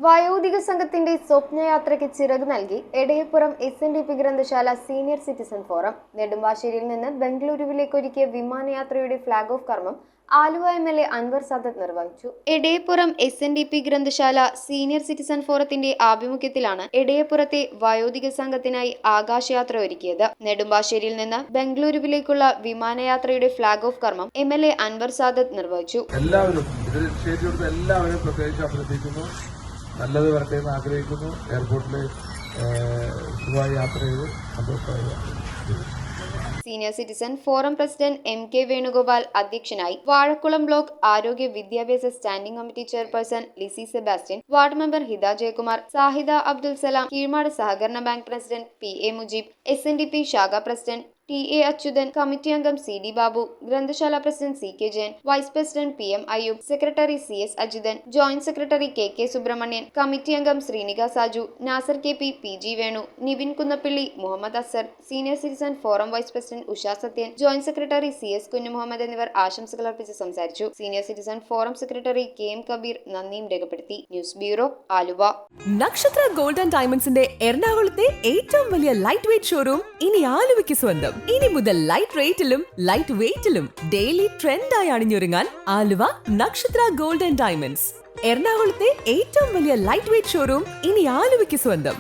വയോധിക സംഘത്തിന്റെ സ്വപ്നയാത്രയ്ക്ക് ചിറക് നൽകി എടയപ്പുറം SNDP ഗ്രന്ഥശാല സീനിയർ സിറ്റിസൺ ഫോറം. നെടുമ്പാശ്ശേരിയിൽ നിന്ന് ബംഗളൂരുവിലേക്ക് ഒരുക്കിയ വിമാനയാത്രയുടെ ഫ്ളാഗ് ഓഫ് കർമ്മം ആലുവ MLA അൻവർ സാദത്ത് നിർവഹിച്ചു. എടയപ്പുറം SNDP ഗ്രന്ഥശാല സീനിയർ സിറ്റിസൺ ഫോറത്തിന്റെ ആഭിമുഖ്യത്തിലാണ് എടയപ്പുറത്തെ വയോധിക സംഘത്തിനായി ആകാശയാത്ര ഒരുക്കിയത്. നെടുമ്പാശ്ശേരിയിൽ നിന്ന് ബംഗളൂരുവിലേക്കുള്ള വിമാനയാത്രയുടെ ഫ്ളാഗ് ഓഫ് കർമ്മം MLA അൻവർ സാദത്ത് നിർവഹിച്ചു. എല്ലാവരും പ്രത്യേകിച്ച് അഭ്യർത്ഥിക്കുന്നു, നല്ലത് വരട്ടെ എന്ന് ആഗ്രഹിക്കുന്നു. എയർപോർട്ടിൽ സുഖമായി യാത്ര ചെയ്ത് സന്തോഷമായി. Senior citizen forum president MK Venugopal അധ്യക്ഷനായി. വാഴക്കുളം ബ്ലോക്ക് ആരോഗ്യ വിദ്യാഭ്യാസ standing committee chairperson Lissy Sebastian, ward member Hitha Jayakumar, Sahida Abdul Salam, Keezhmad സഹകരണ bank president PA Mujeeb, SNDP ശാഖ പ്രസിഡന്റ് TA അച്യുതൻ, കമ്മിറ്റി അംഗം CD ബാബു, ഗ്രന്ഥശാല president CK Jayan, vice president PM Ayoob, secretary CS Ajithan, joint secretary KK Subramanian, committee അംഗം Sreenika Saju, Nasser KP, PG Venu, Nivin Kunnappilly, Muhammad Azhar, senior citizen forum vice president Usha Sathyan, joint secretary CS Kunju Muhammad എന്നിവർ ആശംസകൾ അർപ്പിച്ച് സംസാരിച്ചു. Senior citizen forum secretary KM Kabeer നന്ദിയും രേഖപ്പെടുത്തി. News bureau, Aluva. Nakshatra gold and ഡയമണ്ട്സിന്റെ എറണാകുളത്തെ ഏറ്റവും വലിയ ലൈറ്റ് വെയ്റ്റ് ഷോറൂം ഇനി ആലുവയ്ക്ക് സ്വന്തം. ഇനി മുതൽ light റേറ്റിലും light വെയ്റ്റിലും daily ട്രെൻഡായി അണിഞ്ഞൊരുങ്ങാൻ Aluva Nakshatra gold and diamonds. എറണാകുളത്തെ ഏറ്റവും വലിയ ലൈറ്റ് വെയ്റ്റ് ഷോറൂം ഇനി ആലുവയ്ക്ക് സ്വന്തം.